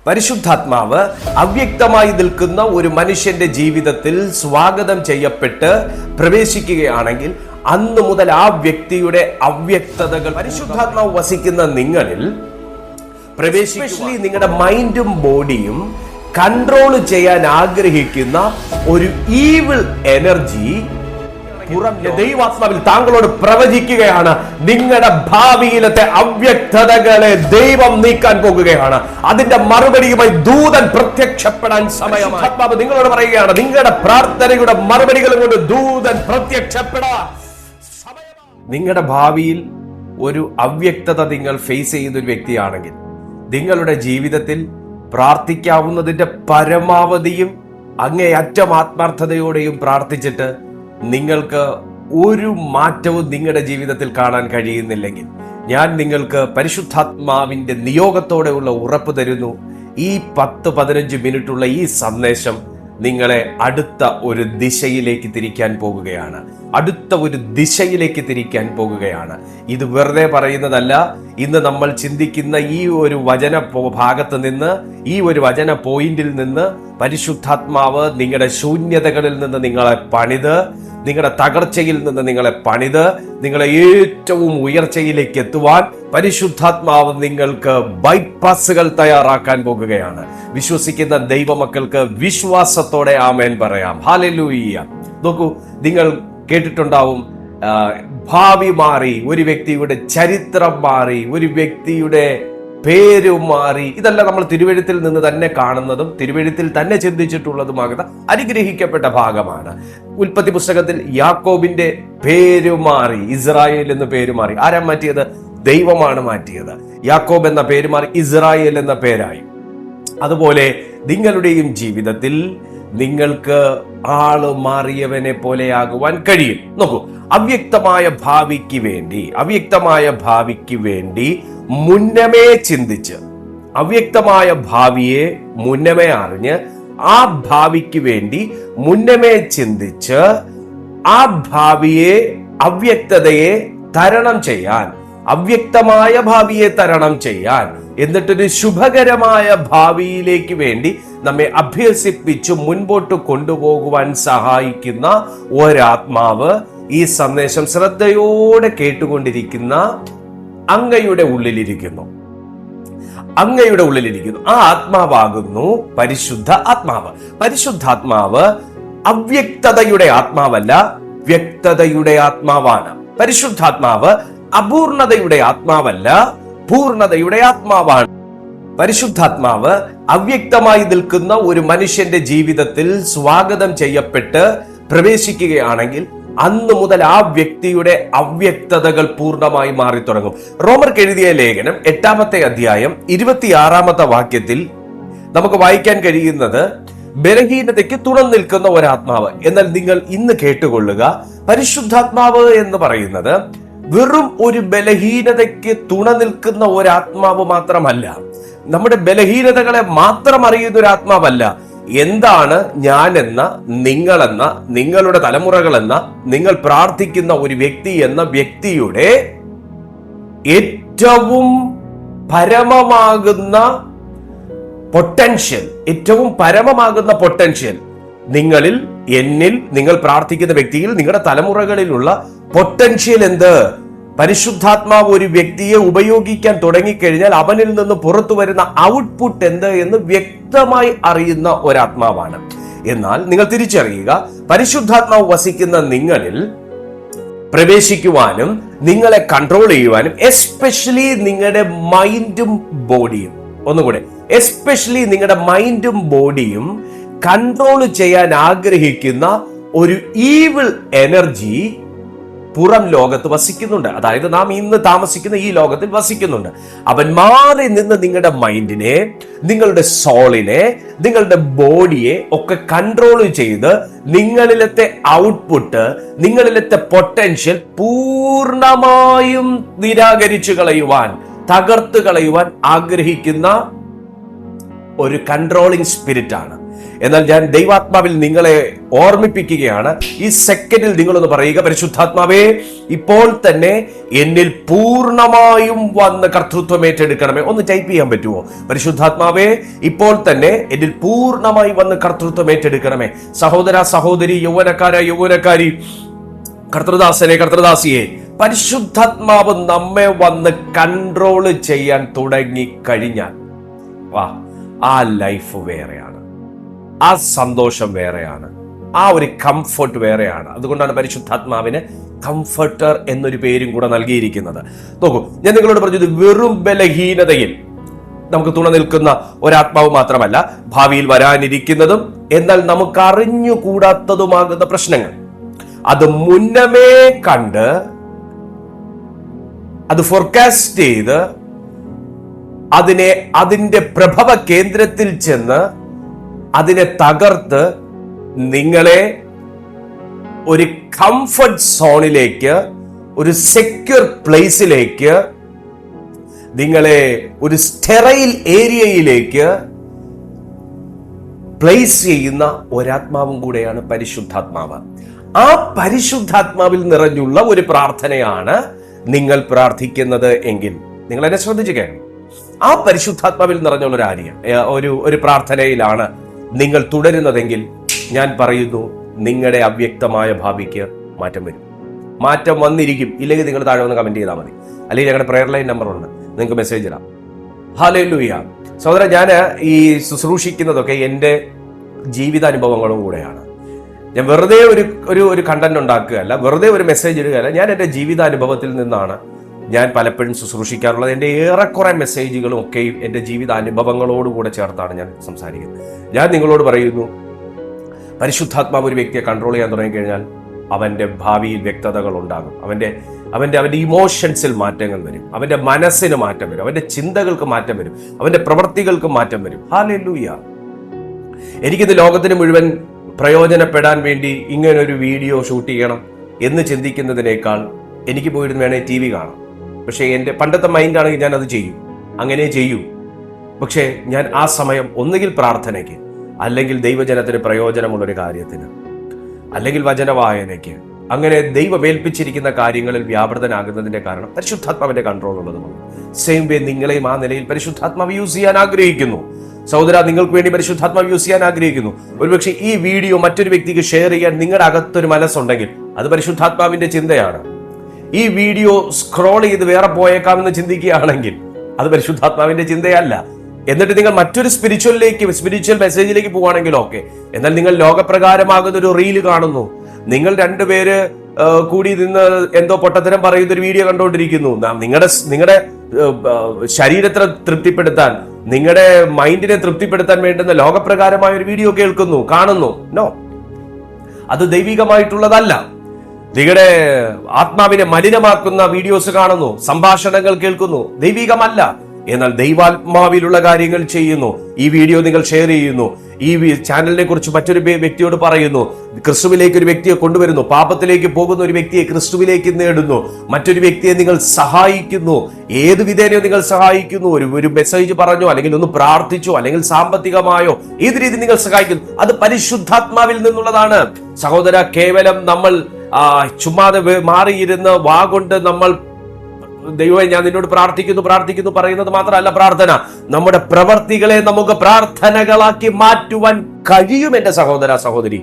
പരിശുദ്ധാത്മാവ് അവ്യക്തമായി നിൽക്കുന്ന ഒരു മനുഷ്യന്റെ ജീവിതത്തിൽ സ്വാഗതം ചെയ്യപ്പെട്ട് പ്രവേശിക്കുകയാണെങ്കിൽ അന്ന് മുതൽ ആ വ്യക്തിയുടെ അവ്യക്തതകൾ പരിശുദ്ധാത്മാവ് വസിക്കുന്ന നിങ്ങളിൽ പ്രവേശിക്കുകയും നിങ്ങളുടെ മൈൻഡും ബോഡിയും കൺട്രോൾ ചെയ്യാൻ ആഗ്രഹിക്കുന്ന ഒരു ഈവിൾ എനർജി ദൈവാത്മാവിൽ താങ്കളോട് പ്രവചിക്കുകയാണ്. നിങ്ങളുടെ ഭാവിയിലത്തെ അവ്യക്തതകളെ ദൈവം നീക്കാൻ പോകുകയാണ്. അതിന്റെ മറുപടിയുമായി ദൂതൻ പ്രത്യക്ഷപ്പെടാൻ സമയമായി. ആത്മാവ് നിങ്ങളോട് പറയുകയാണ്, നിങ്ങളുടെ പ്രാർത്ഥനയുടെ മറുപടികൾ കൊണ്ട് ദൂതൻ പ്രത്യക്ഷപ്പെടാൻ സമയമായി. നിങ്ങളുടെ ഭാവിയിൽ ഒരു അവ്യക്തത നിങ്ങൾ ഫേസ് ചെയ്യുന്ന ഒരു വ്യക്തിയാണെങ്കിൽ നിങ്ങളുടെ ജീവിതത്തിൽ പ്രാർത്ഥിക്കാവുന്നതിന്റെ പരമാവധിയും അങ്ങേയറ്റം ആത്മാർത്ഥതയോടെയും പ്രാർത്ഥിച്ചിട്ട് നിങ്ങൾക്ക് ഒരു മാറ്റവും നിങ്ങളുടെ ജീവിതത്തിൽ കാണാൻ കഴിയുന്നില്ലെങ്കിൽ ഞാൻ നിങ്ങൾക്ക് പരിശുദ്ധാത്മാവിന്റെ നിയോഗത്തോടെയുള്ള ഉറപ്പ് തരുന്നു. ഈ 10-15 മിനിറ്റുള്ള ഈ സന്ദേശം നിങ്ങളെ അടുത്ത ഒരു ദിശയിലേക്ക് തിരിക്കാൻ പോകുകയാണ്. ഇത് വെറുതെ പറയുന്നതല്ല. ഇന്ന് നമ്മൾ ചിന്തിക്കുന്ന ഈ ഒരു വചന ഭാഗത്ത് നിന്ന്, ഈ ഒരു വചന പോയിന്റിൽ നിന്ന് പരിശുദ്ധാത്മാവ് നിങ്ങളുടെ ശൂന്യതകളിൽ നിന്ന് നിങ്ങളെ പണിത്, നിങ്ങളുടെ തകർച്ചയിൽ നിന്ന് നിങ്ങളെ പണിത്, നിങ്ങളെ ഏറ്റവും ഉയർച്ചയിലേക്ക് എത്തുവാൻ പരിശുദ്ധാത്മാവ് നിങ്ങൾക്ക് ബൈപ്പാസുകൾ തയ്യാറാക്കാൻ പോകുകയാണ്. വിശ്വസിക്കുന്ന ദൈവമക്കൾക്ക് വിശ്വാസത്തോടെ ആമേൻ പറയാം. ഹല്ലേലൂയ. നോക്കൂ, നിങ്ങൾ കേട്ടിട്ടുണ്ടാവും, ഭാവി മാറി, ഒരു വ്യക്തിയുടെ ചരിത്രം മാറി, ഒരു വ്യക്തിയുടെ പേര് മാറി. ഇതെല്ലാം നമ്മൾ തിരുവെഴുത്തിൽ നിന്ന് തന്നെ കാണുന്നതും തിരുവെഴുത്തിൽ തന്നെ ചിന്തിച്ചിട്ടുള്ളതുമാകുന്ന അനുഗ്രഹിക്കപ്പെട്ട ഭാഗമാണ്. ഉൽപ്പത്തി പുസ്തകത്തിൽ യാക്കോബിന്റെ പേര് മാറി, ഇസ്രായേൽ എന്ന പേര് മാറി. ആരാ മാറ്റിയത്? ദൈവമാണ് മാറ്റിയത്. യാക്കോബ് എന്ന പേര് മാറി ഇസ്രായേൽ എന്ന പേരായി. അതുപോലെ നിങ്ങളുടെയും ജീവിതത്തിൽ നിങ്ങൾക്ക് ആള് മാറിയവനെ പോലെയാകുവാൻ കഴിയും. നോക്കൂ, അവ്യക്തമായ ഭാവിക്ക് വേണ്ടി മുന്നമേ ചിന്തിച്ച്, അവ്യക്തമായ ഭാവിയെ മുന്നമേ അറിഞ്ഞ്, ആ ഭാവിക്ക് വേണ്ടി മുന്നമേ ചിന്തിച്ച്, ആ ഭാവിയെ അവ്യക്തതയെ തരണം ചെയ്യാൻ, അവ്യക്തമായ ഭാവിയെ തരണം ചെയ്യാൻ, എന്നിട്ടൊരു ശുഭകരമായ ഭാവിയിലേക്ക് വേണ്ടി നമ്മെ അഭ്യസിപ്പിച്ച് മുൻപോട്ട് കൊണ്ടുപോകുവാൻ സഹായിക്കുന്ന ഒരാത്മാവ് ഈ സന്ദേശം ശ്രദ്ധയോടെ കേട്ടുകൊണ്ടിരിക്കുന്ന അങ്ങയുടെ ഉള്ളിലിരിക്കുന്നു. ആ ആത്മാവാകുന്നു പരിശുദ്ധ ആത്മാവ്. പരിശുദ്ധാത്മാവ് അവ്യക്തതയുടെ ആത്മാവല്ല, വ്യക്തതയുടെ ആത്മാവാണ്. പരിശുദ്ധാത്മാവ് അപൂർണതയുടെ ആത്മാവല്ല, പൂർണതയുടെ ആത്മാവാണ്. പരിശുദ്ധാത്മാവ് അവ്യക്തമായി നിൽക്കുന്ന ഒരു മനുഷ്യന്റെ ജീവിതത്തിൽ സ്വാഗതം ചെയ്യപ്പെട്ട് പ്രവേശിക്കുകയാണെങ്കിൽ അന്ന് മുതൽ ആ വ്യക്തിയുടെ അവ്യക്തതകൾ പൂർണ്ണമായി മാറി തുടങ്ങും. റോമർക്ക് എഴുതിയ ലേഖനം 8-ാമത്തെ അധ്യായം 26-ാമത്തെ വാക്യത്തിൽ നമുക്ക് വായിക്കാൻ കഴിയുന്നത്, ബലഹീനതയ്ക്ക് തുണന്നു നിൽക്കുന്ന ഒരാത്മാവ്. എന്നാൽ നിങ്ങൾ ഇന്ന് കേട്ടുകൊള്ളുക, പരിശുദ്ധാത്മാവ് എന്ന് പറയുന്നത് വെറും ഒരു ബലഹീനതയ്ക്ക് തുണ നിൽക്കുന്ന ഒരാത്മാവ് മാത്രമല്ല, നമ്മുടെ ബലഹീനതകളെ മാത്രം അറിയുന്ന ഒരു ആത്മാവല്ല. എന്താണ് ഞാനെന്ന, നിങ്ങളെന്ന, നിങ്ങളുടെ തലമുറകളെന്ന, നിങ്ങൾ പ്രാർത്ഥിക്കുന്ന ഒരു വ്യക്തി എന്ന വ്യക്തിയുടെ ഏറ്റവും പരമമാകുന്ന പൊട്ടൻഷ്യൽ നിങ്ങളിൽ, എന്നിൽ, നിങ്ങൾ പ്രാർത്ഥിക്കുന്ന വ്യക്തിയിൽ, നിങ്ങളുടെ തലമുറകളിലുള്ള പൊട്ടൻഷ്യൽ എന്ത്? പരിശുദ്ധാത്മാവ് ഒരു വ്യക്തിയെ ഉപയോഗിക്കാൻ തുടങ്ങിക്കഴിഞ്ഞാൽ അവനിൽ നിന്ന് പുറത്തു വരുന്ന ഔട്ട്പുട്ട് എന്ത് എന്ന് വ്യക്തമായി അറിയുന്ന ഒരാത്മാവാണ്. എന്നാൽ നിങ്ങൾ തിരിച്ചറിയുക, പരിശുദ്ധാത്മാവ് വസിക്കുന്ന നിങ്ങളിൽ പ്രവേശിക്കുവാനും നിങ്ങളെ കൺട്രോൾ ചെയ്യുവാനും, എസ്പെഷ്യലി നിങ്ങളുടെ മൈൻഡും ബോഡിയും, ഒന്നുകൂടെ, എസ്പെഷ്യലി നിങ്ങളുടെ മൈൻഡും ബോഡിയും കൺട്രോൾ ചെയ്യാൻ ആഗ്രഹിക്കുന്ന ഒരു ഈവിൾ എനർജി പുറം ലോകത്ത് വസിക്കുന്നുണ്ട്. അതായത് നാം ഇന്ന് താമസിക്കുന്ന ഈ ലോകത്തിൽ വസിക്കുന്നുണ്ട്. അവൻ മാറി നിന്ന് നിങ്ങളുടെ മൈൻഡിനെ, നിങ്ങളുടെ സോളിനെ, നിങ്ങളുടെ ബോഡിയെ ഒക്കെ കൺട്രോൾ ചെയ്ത് നിങ്ങളിലത്തെ ഔട്ട്പുട്ട്, നിങ്ങളിലത്തെ പൊട്ടൻഷ്യൽ പൂർണ്ണമായും നിരാകരിച്ചു കളയുവാൻ, തകർത്ത് കളയുവാൻ ആഗ്രഹിക്കുന്ന ഒരു കൺട്രോളിംഗ് സ്പിരിറ്റ് ആണ്. എന്നാൽ ഞാൻ ദൈവാത്മാവിൽ നിങ്ങളെ ഓർമ്മിപ്പിക്കുകയാണ്. ഈ സെക്കൻഡിൽ നിങ്ങളൊന്ന് പറയുക, പരിശുദ്ധാത്മാവേ, ഇപ്പോൾ തന്നെ എന്നിൽ പൂർണ്ണമായും വന്ന് കർത്തൃത്വം ഏറ്റെടുക്കണമേ. ഒന്ന് ടൈപ്പ് ചെയ്യാൻ പറ്റുമോ? പരിശുദ്ധാത്മാവേ, ഇപ്പോൾ തന്നെ എന്നിൽ പൂർണ്ണമായി വന്ന് കർത്തൃത്വം ഏറ്റെടുക്കണമേ. സഹോദര, സഹോദരി, യൗവനക്കാരി, കർത്തൃദാസനെ, കർത്തൃദാസിയെ, പരിശുദ്ധാത്മാവ് നമ്മെ വന്ന് കൺട്രോൾ ചെയ്യാൻ തുടങ്ങി കഴിഞ്ഞാൽ ആ ലൈഫ് വേറെയാണ്, ആ സന്തോഷം വേറെയാണ്, ആ ഒരു കംഫർട്ട് വേറെയാണ്. അതുകൊണ്ടാണ് പരിശുദ്ധാത്മാവിന് കംഫർട്ടർ എന്നൊരു പേരും കൂടെ നൽകിയിരിക്കുന്നത്. നോക്കൂ, ഞാൻ നിങ്ങളോട് പറഞ്ഞത് വെറും ബലഹീനതയിൽ നമുക്ക് തുണ നിൽക്കുന്ന ഒരാത്മാവ് മാത്രമല്ല, ഭാവിയിൽ വരാനിരിക്കുന്നതും എന്നാൽ നമുക്ക് അറിഞ്ഞുകൂടാത്തതുമാകുന്ന പ്രശ്നങ്ങൾ അത് മുന്നമേ കണ്ട്, അത് ഫോർകാസ്റ്റ് ചെയ്ത്, അതിന്റെ പ്രഭവ കേന്ദ്രത്തിൽ ചെന്ന് അതിനെ തകർത്ത് നിങ്ങളെ ഒരു കംഫർട്ട് സോണിലേക്ക്, ഒരു സെക്യൂർ പ്ലേസിലേക്ക്, നിങ്ങളെ ഒരു സ്റ്റെറൈൽ ഏരിയയിലേക്ക് പ്ലേസ് ചെയ്യുന്ന ഒരാത്മാവും കൂടെയാണ് പരിശുദ്ധാത്മാവ്. ആ പരിശുദ്ധാത്മാവിൽ നിറഞ്ഞുള്ള ഒരു പ്രാർത്ഥനയാണ് നിങ്ങൾ പ്രാർത്ഥിക്കുന്നത് എങ്കിൽ നിങ്ങൾ എന്നെ ശ്രദ്ധിച്ചു കേൾക്കണം. ആ പരിശുദ്ധാത്മാവിൽ നിറഞ്ഞുള്ള ഒരു പ്രാർത്ഥനയിലാണ് നിങ്ങൾ തുടരുന്നതെങ്കിൽ ഞാൻ പറയുന്നു, നിങ്ങളുടെ അവ്യക്തമായ ഭാവിക്ക് മാറ്റം വരും. മാറ്റം വന്നിരിക്കും. ഇല്ലെങ്കിൽ നിങ്ങൾ താഴെ ഒന്ന് കമന്റ് ചെയ്താൽ മതി, അല്ലെങ്കിൽ ഞങ്ങളുടെ പ്രെയർ ലൈൻ നമ്പർ ഉണ്ട്, നിങ്ങൾക്ക് മെസ്സേജ് ഇടാം. ഹല്ലേലൂയ. സഹോദര, ഞാൻ ഈ ശുശ്രൂഷിക്കുന്നതൊക്കെ എൻ്റെ ജീവിതാനുഭവങ്ങളും കൂടെയാണ്. ഞാൻ വെറുതെ ഒരു കണ്ടന്റ് ഉണ്ടാക്കുകയല്ല, വെറുതെ ഒരു മെസ്സേജ് ഇടുകയല്ല. ഞാൻ എൻ്റെ ജീവിതാനുഭവത്തിൽ നിന്നാണ് ഞാൻ പലപ്പോഴും ശുശ്രൂഷിക്കാറുള്ളത്. എൻ്റെ ഏറെക്കുറെ മെസ്സേജുകളും ഒക്കെയും എൻ്റെ ജീവിതാനുഭവങ്ങളോടുകൂടെ ചേർത്താണ് ഞാൻ സംസാരിക്കുന്നത്. ഞാൻ നിങ്ങളോട് പറയുന്നു, പരിശുദ്ധാത്മാവ് ഒരു വ്യക്തിയെ കൺട്രോൾ ചെയ്യാൻ തുടങ്ങിക്കഴിഞ്ഞാൽ അവൻ്റെ ഭാവിയിൽ വ്യക്തതകൾ ഉണ്ടാകും. അവൻ്റെ ഇമോഷൻസിൽ മാറ്റങ്ങൾ വരും, അവൻ്റെ മനസ്സിന് മാറ്റം വരും, അവൻ്റെ ചിന്തകൾക്ക് മാറ്റം വരും, അവൻ്റെ പ്രവൃത്തികൾക്ക് മാറ്റം വരും. ഹല്ലേലൂയ. എനിക്കിത് ലോകത്തിന് മുഴുവൻ പ്രയോജനപ്പെടാൻ വേണ്ടി ഇങ്ങനൊരു വീഡിയോ ഷൂട്ട് ചെയ്യണം എന്ന് ചിന്തിക്കുന്നതിനേക്കാൾ എനിക്ക് പോയിട്ട് വേണേൽ TV കാണാം. പക്ഷേ എൻ്റെ പണ്ടത്തെ മൈൻഡാണെങ്കിൽ ഞാൻ അത് ചെയ്യും, അങ്ങനെ ചെയ്യൂ. പക്ഷേ ഞാൻ ആ സമയം ഒന്നുകിൽ പ്രാർത്ഥനയ്ക്ക്, അല്ലെങ്കിൽ ദൈവജനത്തിന് പ്രയോജനമുള്ളൊരു കാര്യത്തിന്, അല്ലെങ്കിൽ വചനവായനയ്ക്ക്, അങ്ങനെ ദൈവമേൽപ്പിച്ചിരിക്കുന്ന കാര്യങ്ങളിൽ വ്യാപൃതനാകുന്നതിന്റെ കാരണം പരിശുദ്ധാത്മാവിന്റെ കൺട്രോൾ ഉള്ളതുമാണ്. സെയിം വേ നിങ്ങളെയും ആ നിലയിൽ പരിശുദ്ധാത്മാവ് യൂസ് ചെയ്യാൻ ആഗ്രഹിക്കുന്നു. സഹോദര, നിങ്ങൾക്ക് വേണ്ടി പരിശുദ്ധാത്മാവ് യൂസ് ചെയ്യാൻ ആഗ്രഹിക്കുന്നു. ഒരുപക്ഷെ ഈ വീഡിയോ മറ്റൊരു വ്യക്തിക്ക് ഷെയർ ചെയ്യാൻ നിങ്ങളുടെ അകത്തൊരു മനസ്സുണ്ടെങ്കിൽ അത് പരിശുദ്ധാത്മാവിന്റെ ചിന്തയാണ്. ഈ വീഡിയോ സ്ക്രോൾ ചെയ്ത് വേറെ പോയേക്കാമെന്ന് ചിന്തിക്കുകയാണെങ്കിൽ അത് പരിശുദ്ധാത്മാവിന്റെ ചിന്തയല്ല. എന്നിട്ട് നിങ്ങൾ മറ്റൊരു സ്പിരിച്വൽ മെസ്സേജിലേക്ക് പോവുകയാണെങ്കിൽ ഓക്കെ. എന്നാൽ നിങ്ങൾ ലോകപ്രകാരമാകുന്ന ഒരു റീല് കാണുന്നു, നിങ്ങൾ രണ്ടുപേര് കൂടി നിന്ന് എന്തോ പൊട്ടത്തരം പറയുന്ന ഒരു വീഡിയോ കണ്ടുകൊണ്ടിരിക്കുന്നു. നിങ്ങളുടെ ശരീരത്തെ തൃപ്തിപ്പെടുത്താൻ, നിങ്ങളുടെ മൈൻഡിനെ തൃപ്തിപ്പെടുത്താൻ വേണ്ടുന്ന ലോകപ്രകാരമായ ഒരു വീഡിയോ കേൾക്കുന്നു, കാണുന്നു. നോ, അത് ദൈവികമായിട്ടുള്ളതല്ല. നിങ്ങളുടെ ആത്മാവിനെ മലിനമാക്കുന്ന വീഡിയോസ് കാണുന്നു, സംഭാഷണങ്ങൾ കേൾക്കുന്നു, ദൈവികമല്ല. എന്നാൽ ദൈവാത്മാവിലുള്ള കാര്യങ്ങൾ ചെയ്യുന്നു. ഈ വീഡിയോ നിങ്ങൾ ഷെയർ ചെയ്യുന്നു, ഈ ചാനലിനെ കുറിച്ച് മറ്റൊരു വ്യക്തിയോട് പറയുന്നു, ക്രിസ്തുവിലേക്ക് ഒരു വ്യക്തിയെ കൊണ്ടുവരുന്നു, പാപത്തിലേക്ക് പോകുന്ന ഒരു വ്യക്തിയെ ക്രിസ്തുവിലേക്ക് നേടുന്നു, മറ്റൊരു വ്യക്തിയെ നിങ്ങൾ സഹായിക്കുന്നു, ഏത് വിധേനയോ നിങ്ങൾ സഹായിക്കുന്നു. ഒരു മെസ്സേജ് പറഞ്ഞോ, അല്ലെങ്കിൽ ഒന്ന് പ്രാർത്ഥിച്ചോ, അല്ലെങ്കിൽ സാമ്പത്തികമായോ, ഏത് രീതി നിങ്ങൾ സഹായിക്കുന്നു, അത് പരിശുദ്ധാത്മാവിൽ നിന്നുള്ളതാണ്. സഹോദര, കേവലം നമ്മൾ ചുമ്മാതെ മാറിയിരുന്ന് വാഗൊണ്ട് നമ്മൾ ദൈവമേ ഞാൻ നിന്നോട് പ്രാർത്ഥിക്കുന്നു പറയുന്നത് മാത്രമല്ല പ്രാർത്ഥന. നമ്മുടെ പ്രവർത്തികളെ നമുക്ക് പ്രാർത്ഥനകളാക്കി മാറ്റുവാൻ കഴിയും. എന്റെ സഹോദര, സഹോദരി,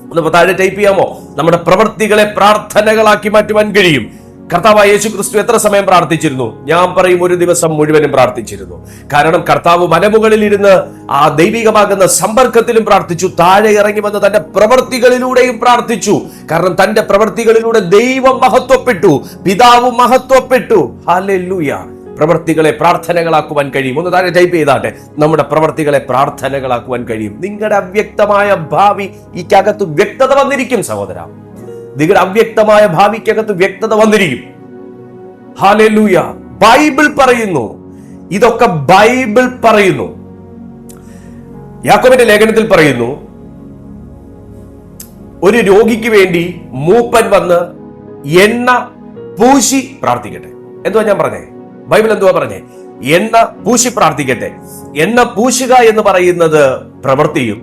ഒന്ന് താഴെ ടൈപ്പ് ചെയ്യാമോ? നമ്മുടെ പ്രവർത്തികളെ പ്രാർത്ഥനകളാക്കി മാറ്റുവാൻ കഴിയും. കർത്താവായ യേശു ക്രിസ്തു എത്ര സമയം പ്രാർത്ഥിച്ചിരുന്നു? ഞാൻ പറയും, ഒരു ദിവസം മുഴുവനും പ്രാർത്ഥിച്ചിരുന്നു. കാരണം കർത്താവ് മലമുകളിൽ ഇരുന്ന് ആ ദൈവികമാകുന്ന സമ്പർക്കത്തിലും പ്രാർത്ഥിച്ചു, താഴെ ഇറങ്ങി വന്ന് തന്റെ പ്രവൃത്തികളിലൂടെയും പ്രാർത്ഥിച്ചു. കാരണം തന്റെ പ്രവൃത്തികളിലൂടെ ദൈവം മഹത്വപ്പെട്ടു, പിതാവ് മഹത്വപ്പെട്ടു. ഹല്ലേലൂയ. പ്രവൃത്തികളെ പ്രാർത്ഥനകളാക്കുവാൻ കഴിയും. ഒന്ന് താഴെ ടൈപ്പ് ചെയ്താട്ടെ, നമ്മുടെ പ്രവൃത്തികളെ പ്രാർത്ഥനകളാക്കുവാൻ കഴിയും. നിങ്ങളുടെ അവ്യക്തമായ ഭാവി ഈക്കകത്ത് വ്യക്തത വന്നിരിക്കും സഹോദര. നിങ്ങളുടെ അവ്യക്തമായ ഭാവിക്കകത്ത് വ്യക്തത വന്നിരിക്കും. ഹല്ലേലൂയ. ബൈബിൾ പറയുന്നു, ഇതൊക്കെ ബൈബിൾ പറയുന്നു. യാക്കോബിന്റെ ലേഖനത്തിൽ പറയുന്നു, ഒരു രോഗിക്ക് വേണ്ടി മൂപ്പൻ വന്ന് എണ്ണ പൂശി പ്രാർത്ഥിക്കട്ടെ. എന്തുവാ ഞാൻ പറഞ്ഞേ? ബൈബിൾ എന്തുവാ പറഞ്ഞേ? എണ്ണ പൂശി പ്രാർത്ഥിക്കട്ടെ. എണ്ണ പൂശുക എന്ന് പറയുന്നത് പ്രവൃത്തിയും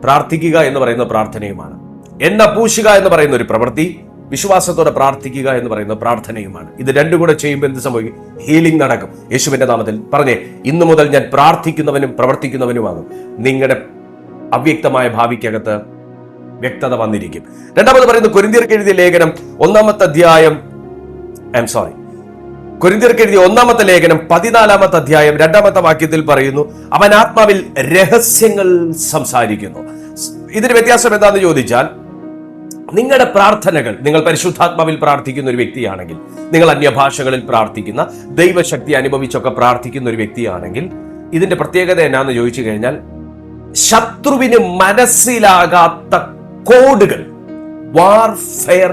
പ്രാർത്ഥിക്കുക എന്ന് പറയുന്ന പ്രാർത്ഥനയുമാണ്. എണ്ണ പൂശുക എന്ന് പറയുന്ന ഒരു പ്രവൃത്തി, വിശ്വാസത്തോടെ പ്രാർത്ഥിക്കുക എന്ന് പറയുന്ന പ്രാർത്ഥനയുമാണ്. ഇത് രണ്ടും കൂടെ ചെയ്യുമ്പോൾ എന്ത് സംഭവിക്കും? ഹീലിംഗ് നടക്കും. യേശുവിന്റെ നാമത്തിൽ പറഞ്ഞേ, ഇന്നു മുതൽ ഞാൻ പ്രാർത്ഥിക്കുന്നവനും പ്രവർത്തിക്കുന്നവനുമാകും. നിങ്ങളുടെ അവ്യക്തമായ ഭാവിക്കകത്ത് വ്യക്തത വന്നിരിക്കും. രണ്ടാമത് പറയുന്നത് കൊരിന്ത്യർക്ക് എഴുതിയ ലേഖനം 1-ാമത്തെ അധ്യായം, കൊരിന്ത്യർക്ക് എഴുതിയ 1-ാമത്തെ ലേഖനം 14-ാമത്തെ അധ്യായം 2-ാമത്തെ വാക്യത്തിൽ പറയുന്നു, അവൻ ആത്മാവിൽ രഹസ്യങ്ങൾ സംസാരിക്കുന്നു. ഇതിന് വ്യത്യാസം എന്താണെന്ന് ചോദിച്ചാൽ, നിങ്ങളുടെ പ്രാർത്ഥനകൾ, നിങ്ങൾ പരിശുദ്ധാത്മാവിൽ പ്രാർത്ഥിക്കുന്ന ഒരു വ്യക്തിയാണെങ്കിൽ, നിങ്ങൾ അന്യഭാഷകളിൽ പ്രാർത്ഥിക്കുന്ന, ദൈവശക്തി അനുഭവിച്ചൊക്കെ പ്രാർത്ഥിക്കുന്ന ഒരു വ്യക്തിയാണെങ്കിൽ, ഇതിന്റെ പ്രത്യേകത എന്നാന്ന് ചോദിച്ചു കഴിഞ്ഞാൽ, ശത്രുവിന് മനസ്സിലാകാത്ത കോഡുകൾ, വാർഫെയർ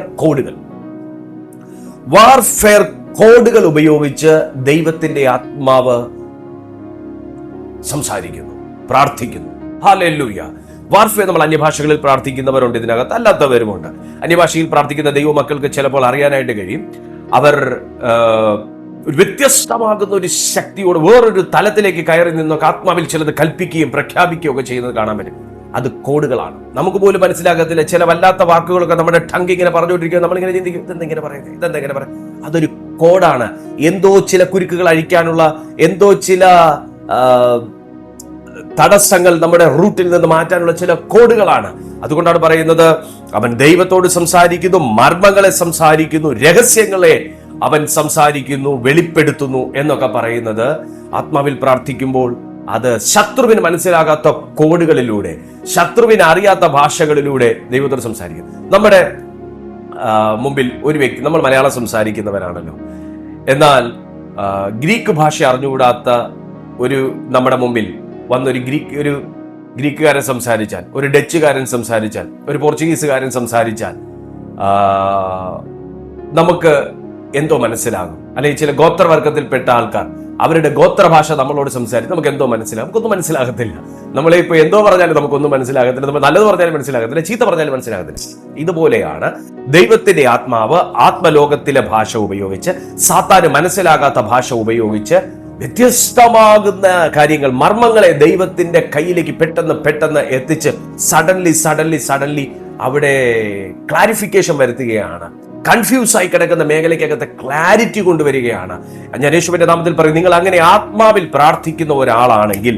കോഡുകൾ ഉപയോഗിച്ച് ദൈവത്തിന്റെ ആത്മാവ് സംസാരിക്കുന്നു, പ്രാർത്ഥിക്കുന്നു. ഹല്ലേലൂയ. വാർഫെയർ, നമ്മൾ അന്യഭാഷകളിൽ പ്രാർത്ഥിക്കുന്നവരുണ്ട്, ഇതിനകത്ത് അല്ലാത്തവരുമുണ്ട്. അന്യഭാഷയിൽ പ്രാർത്ഥിക്കുന്ന ദൈവമക്കൾക്ക് ചിലപ്പോൾ അറിയാനായിട്ട് കഴിയും, അവർ വ്യത്യസ്തമാകുന്ന ഒരു ശക്തിയോട് വേറൊരു തലത്തിലേക്ക് കയറി നിന്നൊക്കെ ആത്മാവിൽ ചിലത് കൽപ്പിക്കുകയും പ്രഖ്യാപിക്കുകയും ഒക്കെ ചെയ്യുന്നത് കാണാൻ പറ്റും. അത് കോഡുകളാണ്. നമുക്ക് പോലും മനസ്സിലാകത്തില്ല. ചില വല്ലാത്ത വാക്കുകളൊക്കെ നമ്മുടെ ടങ് ഇങ്ങനെ പറഞ്ഞുകൊണ്ടിരിക്കുക, നമ്മളിങ്ങനെ ചിന്തിക്കും, ഇതെന്തെങ്ങനെ പറയുന്നത്, ഇതെന്തെങ്ങനെ പറയാം. അതൊരു കോഡാണ്. എന്തോ ചില കുരുക്കുകൾ അഴിക്കാനുള്ള, എന്തോ ചില തടസ്സങ്ങൾ നമ്മുടെ റൂട്ടിൽ നിന്ന് മാറ്റാനുള്ള ചില കോഡുകളാണ്. അതുകൊണ്ടാണ് പറയുന്നത്, അവൻ ദൈവത്തോട് സംസാരിക്കുന്നു, മർമ്മങ്ങളെ സംസാരിക്കുന്നു, രഹസ്യങ്ങളെ അവൻ സംസാരിക്കുന്നു, വെളിപ്പെടുത്തുന്നു എന്നൊക്കെ പറയുന്നത് ആത്മാവിൽ പ്രാർത്ഥിക്കുമ്പോൾ അത് ശത്രുവിന് മനസ്സിലാകാത്ത കോഡുകളിലൂടെ, ശത്രുവിന് അറിയാത്ത ഭാഷകളിലൂടെ ദൈവത്തോട് സംസാരിക്കും. നമ്മുടെ മുമ്പിൽ ഒരു വ്യക്തി, നമ്മൾ മലയാളം സംസാരിക്കുന്നവരാണല്ലോ, എന്നാൽ ഗ്രീക്ക് ഭാഷ അറിഞ്ഞുകൂടാത്ത ഒരു നമ്മുടെ മുമ്പിൽ വന്നൊരു ഗ്രീക്കുകാരൻ സംസാരിച്ചാൽ, ഒരു ഡച്ചുകാരൻ സംസാരിച്ചാൽ, ഒരു പോർച്ചുഗീസുകാരൻ സംസാരിച്ചാൽ നമുക്ക് എന്തോ മനസ്സിലാകും. അല്ലെങ്കിൽ ചില ഗോത്രവർഗത്തിൽപ്പെട്ട ആൾക്കാർ അവരുടെ ഗോത്രഭാഷ നമ്മളോട് സംസാരിച്ച് നമുക്ക് എന്തോ മനസ്സിലാകും. നമുക്കൊന്നും മനസ്സിലാകത്തില്ല. നമ്മളെ ഇപ്പൊ എന്തോ പറഞ്ഞാലും നമുക്കൊന്നും മനസ്സിലാകത്തില്ല. നമ്മൾ നല്ലത് പറഞ്ഞാലും മനസ്സിലാകത്തില്ല, ചീത്ത പറഞ്ഞാലും മനസ്സിലാകത്തില്ല. ഇതുപോലെയാണ് ദൈവത്തിന്റെ ആത്മാവ് ആത്മലോകത്തിലെ ഭാഷ ഉപയോഗിച്ച്, സാത്താന് മനസ്സിലാകാത്ത ഭാഷ ഉപയോഗിച്ച് വ്യത്യസ്തമാകുന്ന കാര്യങ്ങൾ, മർമ്മങ്ങളെ ദൈവത്തിന്റെ കയ്യിലേക്ക് പെട്ടെന്ന് എത്തിച്ച് സഡൻലി അവിടെ ക്ലാരിഫിക്കേഷൻ വരുത്തുകയാണ്. കൺഫ്യൂസ് ആയി കിടക്കുന്ന മേഖലയ്ക്കകത്ത് ക്ലാരിറ്റി കൊണ്ടുവരികയാണ്. ഞാൻ യേശുവിന്റെ നാമത്തിൽ പറയും, നിങ്ങൾ അങ്ങനെ ആത്മാവിൽ പ്രാർത്ഥിക്കുന്ന ഒരാളാണെങ്കിൽ,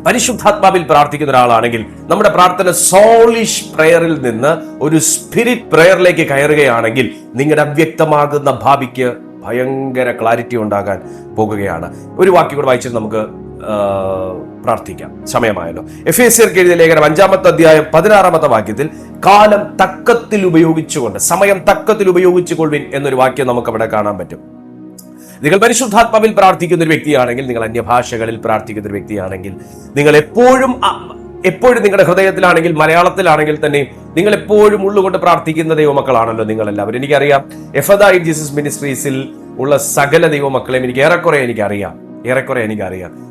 പരിശുദ്ധാത്മാവിൽ പ്രാർത്ഥിക്കുന്ന ഒരാളാണെങ്കിൽ, നമ്മുടെ പ്രാർത്ഥന സോളിഷ് പ്രയറിൽ നിന്ന് ഒരു സ്പിരിറ്റ് പ്രയറിലേക്ക് കയറുകയാണെങ്കിൽ, നിങ്ങളുടെ അവ്യക്തമാകുന്ന ഭാവിക്ക് ഭയങ്കര ക്ലാരിറ്റി ഉണ്ടാകാൻ പോകുകയാണ്. ഒരു വാക്യം കൂടെ വായിച്ചിട്ട് നമുക്ക് പ്രാർത്ഥിക്കാം, സമയമായല്ലോ. എഫേസ്യർക്ക് എഴുതിയ ലേഖനം 5-ാമത്തെ അധ്യായം 16-ാമത്തെ വാക്യത്തിൽ, കാലം തക്കത്തിൽ ഉപയോഗിച്ചുകൊണ്ട്, സമയം തക്കത്തിൽ ഉപയോഗിച്ചുകൊള്ളുവിൻ എന്നൊരു വാക്യം നമുക്ക് അവിടെ കാണാൻ പറ്റും. നിങ്ങൾ പരിശുദ്ധാത്മാവിൽ പ്രാർത്ഥിക്കുന്ന ഒരു വ്യക്തിയാണെങ്കിൽ, നിങ്ങൾ അന്യഭാഷകളിൽ പ്രാർത്ഥിക്കുന്ന ഒരു വ്യക്തിയാണെങ്കിൽ, നിങ്ങൾ എപ്പോഴും നിങ്ങളുടെ ഹൃദയത്തിലാണെങ്കിൽ, മലയാളത്തിലാണെങ്കിൽ തന്നെ നിങ്ങൾ എപ്പോഴും ഉള്ളുകൊണ്ട് പ്രാർത്ഥിക്കുന്ന ദൈവമക്കളാണല്ലോ നിങ്ങളെല്ലാവരും. എനിക്കറിയാം, എഫദ ഇൻ ജീസസ് മിനിസ്ട്രീസിൽ ഉള്ള സകല ദൈവമക്കളെയും ഏറെക്കുറെ എനിക്കറിയാം.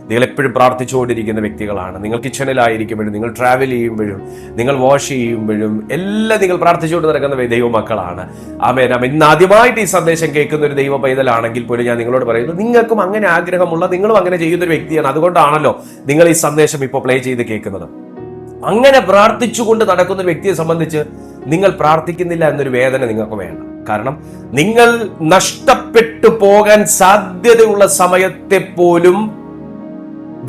നിങ്ങൾ എപ്പോഴും പ്രാർത്ഥിച്ചുകൊണ്ടിരിക്കുന്ന വ്യക്തികളാണ്. നിങ്ങൾ കിച്ചണിലായിരിക്കുമ്പോഴും, നിങ്ങൾ ട്രാവൽ ചെയ്യുമ്പോഴും, നിങ്ങൾ വാഷ് ചെയ്യുമ്പോഴും എല്ലാം നിങ്ങൾ പ്രാർത്ഥിച്ചുകൊണ്ട് നടക്കുന്ന ദൈവമക്കളാണ്. ആമേൻ. ഇന്ന് ആദ്യമായിട്ട് ഈ സന്ദേശം കേൾക്കുന്ന ഒരു ദൈവ പൈതലാണെങ്കിൽ പോലും ഞാൻ നിങ്ങളോട് പറയുന്നു, നിങ്ങൾക്കും അങ്ങനെ ആഗ്രഹമുള്ള, നിങ്ങളും അങ്ങനെ ചെയ്യുന്ന ഒരു വ്യക്തിയാണ്. അതുകൊണ്ടാണല്ലോ നിങ്ങൾ ഈ സന്ദേശം ഇപ്പോൾ പ്ലേ ചെയ്ത് കേൾക്കുന്നത്. അങ്ങനെ പ്രാർത്ഥിച്ചുകൊണ്ട് നടക്കുന്ന ഒരു വ്യക്തിയെ സംബന്ധിച്ച് നിങ്ങൾ പ്രാർത്ഥിക്കുന്നില്ല എന്നൊരു വേദന നിങ്ങൾക്ക് വേണ്ട. കാരണം നിങ്ങൾ നഷ്ടപ്പെട്ടു പോകാൻ സാധ്യതയുള്ള സമയത്തെ പോലും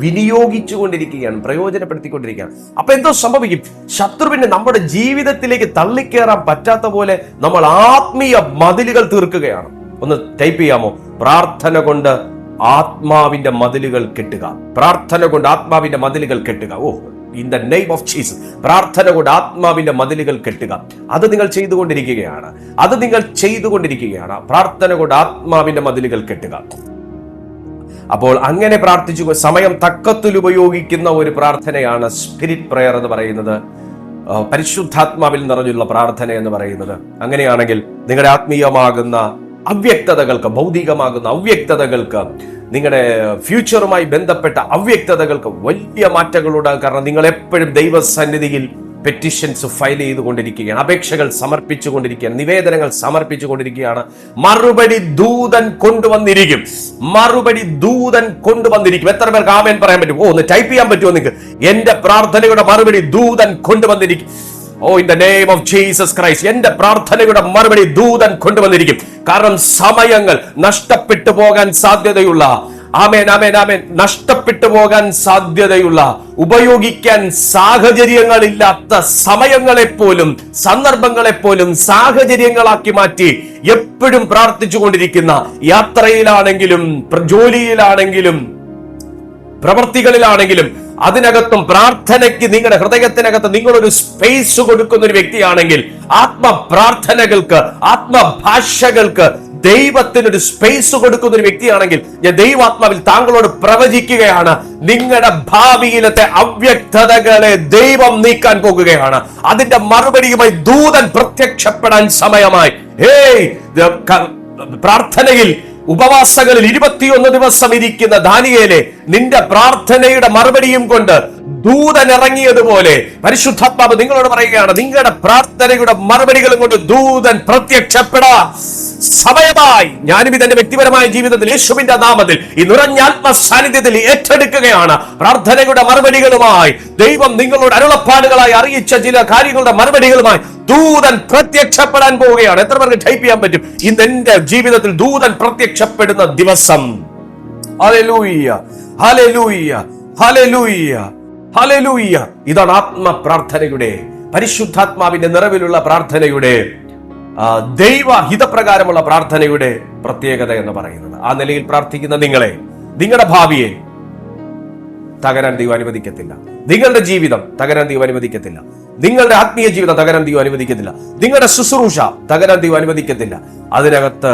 വിനിയോഗിച്ചുകൊണ്ടിരിക്കുകയാണ്, പ്രയോജനപ്പെടുത്തിക്കൊണ്ടിരിക്കുകയാണ്. അപ്പൊ എന്തോ സംഭവിക്കും? ശത്രുവിനെ നമ്മുടെ ജീവിതത്തിലേക്ക് തള്ളിക്കേറാൻ പറ്റാത്ത പോലെ നമ്മൾ ആത്മീയ മതിലുകൾ തീർക്കുകയാണ്. ഒന്ന് ടൈപ്പ് ചെയ്യാമോ? പ്രാർത്ഥന കൊണ്ട് ആത്മാവിന്റെ മതിലുകൾ കെട്ടുക. പ്രാർത്ഥന കൊണ്ട് ആത്മാവിന്റെ മതിലുകൾ കെട്ടുക. In the name of Jesus, പ്രാർത്ഥന കൊണ്ട് ആത്മാവിന്റെ മതിലുകൾ കെട്ടുക. അത് നിങ്ങൾ ചെയ്തുകൊണ്ടിരിക്കുകയാണ്. പ്രാർത്ഥന കൊണ്ട് ആത്മാവിന്റെ മതിലുകൾ കെട്ടുക. അപ്പോൾ അങ്ങനെ പ്രാർത്ഥിച്ചു സമയം തക്കത്തിൽ ഉപയോഗിക്കുന്ന ഒരു പ്രാർത്ഥനയാണ് സ്പിരിറ്റ് പ്രയർ എന്ന് പറയുന്നത്, പരിശുദ്ധാത്മാവിൽ നിറഞ്ഞുള്ള പ്രാർത്ഥന എന്ന് പറയുന്നത്. അങ്ങനെയാണെങ്കിൽ നിങ്ങളുടെ ആത്മീയമാകുന്ന അവ്യക്തതകൾക്ക്, ഭൗതികമാകുന്ന അവ്യക്തതകൾക്ക്, നിങ്ങളുടെ ഫ്യൂച്ചറുമായി ബന്ധപ്പെട്ട അവ്യക്തതകൾക്ക് വലിയ മാറ്റങ്ങളുണ്ടാകും. കാരണം നിങ്ങൾ എപ്പോഴും ദൈവസന്നിധിയിൽ പെറ്റീഷൻസ് ഫയൽ ചെയ്തുകൊണ്ടിരിക്കുകയാണ്, അപേക്ഷകൾ സമർപ്പിച്ചുകൊണ്ടിരിക്കുകയാണ്, നിവേദനങ്ങൾ സമർപ്പിച്ചുകൊണ്ടിരിക്കുകയാണ്. മറുപടി ദൂതൻ കൊണ്ടുവന്നിരിക്കും. മറുപടി ദൂതൻ കൊണ്ടുവന്നിരിക്കും. എത്ര പേർക്ക് ആമേൻ പറയാൻ പറ്റും? ഒന്ന് ടൈപ്പ് ചെയ്യാൻ പറ്റുമോ നിങ്ങൾക്ക്? എന്റെ പ്രാർത്ഥനയുടെ മറുപടി ദൂതൻ കൊണ്ടുവന്നിരിക്കും. In the name of Jesus Christ, എന്റെ പ്രാർത്ഥനയുടെ മറുപടി ദൂതൻ കൊണ്ടുവന്നിരിക്കും. കാരണം സമയങ്ങൾ നഷ്ടപ്പെട്ടു പോകാൻ സാധ്യതയുള്ള, ആമേൻ ആമേൻ ആമേൻ, നഷ്ടപ്പെട്ടു പോകാൻ സാധ്യതയുള്ള, ഉപയോഗിക്കാൻ സാഹചര്യങ്ങളില്ലാത്ത സമയങ്ങളെപ്പോലും സന്ദർഭങ്ങളെപ്പോലും സാഹചര്യങ്ങളാക്കി മാറ്റി എപ്പോഴും പ്രാർത്ഥിച്ചുകൊണ്ടിരിക്കുന്ന, യാത്രയിലാണെങ്കിലും ജോലിയിലാണെങ്കിലും പ്രവർത്തികളിലാണെങ്കിലും അതിനകത്തും പ്രാർത്ഥനയ്ക്ക് നിങ്ങളുടെ ഹൃദയത്തിനകത്ത് നിങ്ങളൊരു സ്പേസ് കൊടുക്കുന്ന ഒരു വ്യക്തിയാണെങ്കിൽ, ആത്മപ്രാർത്ഥനകൾക്ക്, ആത്മഭാഷകൾക്ക് ദൈവത്തിനൊരു സ്പേസ് കൊടുക്കുന്ന ഒരു വ്യക്തിയാണെങ്കിൽ, ഞാൻ ദൈവാത്മാവിൽ താങ്കളോട് പ്രവചിക്കുകയാണ്, നിങ്ങളുടെ ഭാവിയിലത്തെ അവ്യക്തതകളെ ദൈവം നീക്കാൻ പോകുകയാണ്. അതിന്റെ മറുപടിയുമായി ദൂതൻ പ്രത്യക്ഷപ്പെടാൻ സമയമായി. പ്രാർത്ഥനയിൽ ഉപവാസങ്ങളിൽ 21 ദിവസം ഇരിക്കുന്ന ദാനിയേലെ, നിന്റെ പ്രാർത്ഥനയുടെ മറുപടിയും കൊണ്ട് ദൂതൻ ഇറങ്ങിയതുപോലെ പരിശുദ്ധാത്മാവ് നിങ്ങളോട് പറയുകയാണ്, നിങ്ങളുടെ പ്രാർത്ഥനയുടെ മറുപടികളും കൊണ്ട് ദൂതൻ പ്രത്യക്ഷപ്പെടാൻ സമയമായി. ഞാനും ഇതെന്റെ വ്യക്തിപരമായ ജീവിതത്തിൽ യേശുവിന്റെ നാമത്തിൽ ഈ നിറഞ്ഞ ആത്മ സാന്നിധ്യത്തിൽ ഏറ്റെടുക്കുകയാണ്. പ്രാർത്ഥനയുടെ മറുപടികളുമായി ദൈവം നിങ്ങളോട് അരുളപ്പാടുകളായി അറിയിച്ച ചില കാര്യങ്ങളുടെ മറുപടികളുമായി ദൂതൻ പ്രത്യക്ഷപ്പെടാൻ പോവുകയാണ്. എത്ര പേർക്ക് ടൈപ്പ് ചെയ്യാൻ പറ്റും? ഇന്ന് എന്റെ ജീവിതത്തിൽ ദൂതൻ പ്രത്യക്ഷപ്പെടുന്ന ദിവസം. Hallelujah, hallelujah, hallelujah, hallelujah. ഇതാണ് ആത്മപ്രാർത്ഥനയുടെ, പരിശുദ്ധാത്മാവിന്റെ നിറവിലുള്ള പ്രാർത്ഥനയുടെ, ദൈവഹിതപ്രകാരമുള്ള പ്രാർത്ഥനയുടെ പ്രത്യേകത എന്ന് പറയുന്നത്. ആ നിലയിൽ പ്രാർത്ഥിക്കുന്ന നിങ്ങളെ, നിങ്ങളുടെ ഭാവിയെ തകരാൻ ദൈവം അനുവദിക്കത്തില്ല. നിങ്ങളുടെ ജീവിതം തകരാൻ ദൈവം അനുവദിക്കത്തില്ല. നിങ്ങളുടെ ആത്മീയ ജീവിതം തകരാൻ ദൈവം അനുവദിക്കത്തില്ല. നിങ്ങളുടെ ശുശ്രൂഷ തകരാൻ ദൈവം അനുവദിക്കത്തില്ല. അതിനകത്ത്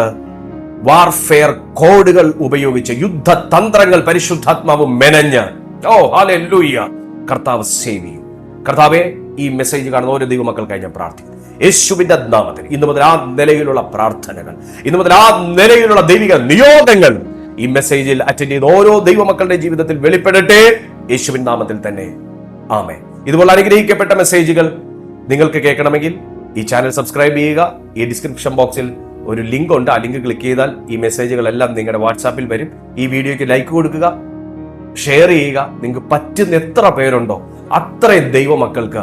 വാർഫെയർ കോഡുകൾ ഉപയോഗിച്ച് യുദ്ധതന്ത്രങ്ങൾ പരിശുദ്ധാത്മാവ് മെനഞ്ഞ്, ഹല്ലേലൂയ, കർത്താവ് സേവ് ചെയ്യും. കർത്താവേ, ഈ മെസ്സേജ് കാണുന്ന ഓരോ ദൈവമക്കൾക്കായി ഞാൻ പ്രാർത്ഥിക്കുന്നു യേശുവിന്റെ നാമത്തിൽ. ഇന്നു മുതൽ ആ നിലയിലുള്ള പ്രാർത്ഥനകൾ, ഇന്നു മുതൽ ആ നിലയിലുള്ള ദൈവിക നിയോഗങ്ങൾ ഈ മെസ്സേജിൽ അറ്റൻഡ് ചെയ്ത് ഓരോ ദൈവമക്കളുടെ ജീവിതത്തിൽ വെളിപ്പെടട്ടെ, യേശുവിൻ നാമത്തിൽ തന്നെ, ആമേൻ. ഇതുപോലെ അനുഗ്രഹിക്കപ്പെട്ട മെസ്സേജുകൾ നിങ്ങൾക്ക് കേൾക്കണമെങ്കിൽ ഈ ചാനൽ സബ്സ്ക്രൈബ് ചെയ്യുക. ഈ ഡിസ്ക്രിപ്ഷൻ ബോക്സിൽ ഒരു ലിങ്ക് ഉണ്ട്. ആ ലിങ്ക് ക്ലിക്ക് ചെയ്താൽ ഈ മെസ്സേജുകളെല്ലാം നിങ്ങളുടെ വാട്സാപ്പിൽ വരും. ഈ വീഡിയോയ്ക്ക് ലൈക്ക് കൊടുക്കുക, ഷെയർ ചെയ്യുക. നിങ്ങൾക്ക് പറ്റുന്ന എത്ര പേരുണ്ടോ അത്രയും ദൈവമക്കൾക്ക്,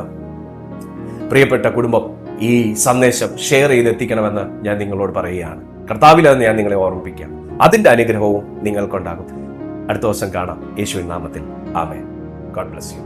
പ്രിയപ്പെട്ട കുടുംബം, ഈ സന്ദേശം ഷെയർ ചെയ്ത് എത്തിക്കണമെന്ന് ഞാൻ നിങ്ങളോട് പറയുകയാണ്. കർത്താവിലെന്ന് ഞാൻ നിങ്ങളെ ഓർമ്മിപ്പിക്കാം. അതിന്റെ അനുഗ്രഹവും നിങ്ങൾക്കുണ്ടാകും. അടുത്ത ദിവസം കാണാം യേശുവിൻ നാമത്തിൽ. ആമേൻ. God bless U.